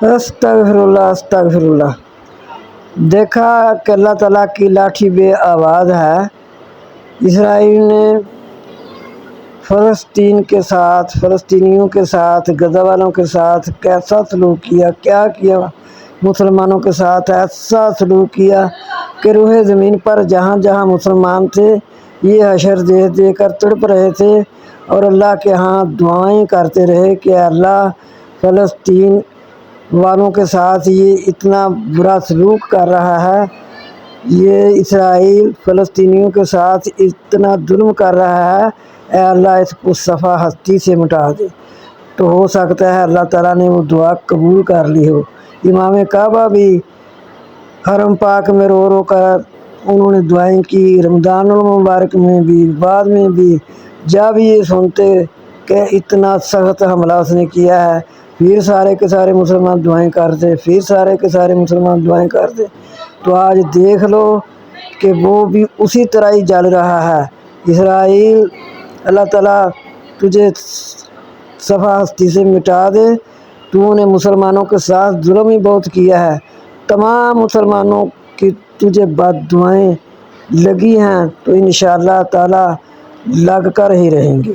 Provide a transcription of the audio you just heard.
अस्तगफिरुल्लाह अस्तगफिरुल्लाह। देखा कि अल्लाह ताला की लाठी बे आवाज़ है। इसराइल ने फ़लस्तीनियों के साथ, गज़ा वालों के साथ कैसा सलूक किया, क्या किया। मुसलमानों के साथ ऐसा सलूक किया कि रूहे ज़मीन पर जहाँ जहाँ मुसलमान थे ये हशर दे दे कर तड़प रहे थे और अल्लाह के यहाँ दुआएं करते रहे कि अल्लाह फ़लस्तीन वालों के साथ ये इतना बुरा सलूक कर रहा है, ये इसराइल फ़लस्तीनियों के साथ इतना जुल्म कर रहा है, ऐ अल्लाह इसको सफ़ा हस्ती से मिटा दे। तो हो सकता है अल्लाह ताला ने वो दुआ कबूल कर ली हो। इमाम काबा भी हरम पाक में रो रो कर उन्होंने दुआएं की, रमज़ानुल मुबारक में भी, बाद में भी। जब ये सुनते कि इतना सख्त हमला उसने किया है, फिर सारे के सारे मुसलमान दुआएं करते, फिर सारे के सारे मुसलमान दुआएं करते। तो आज देख लो कि वो भी उसी तरह ही जल रहा है। इसराइल, अल्लाह ताला तुझे सफ़ा हस्ती से मिटा दे। तूने मुसलमानों के साथ जुल्म ही बहुत किया है। तमाम मुसलमानों की तुझे बद्दुआएं लगी हैं तो इंशाअल्लाह ताला लग कर ही रहेंगी।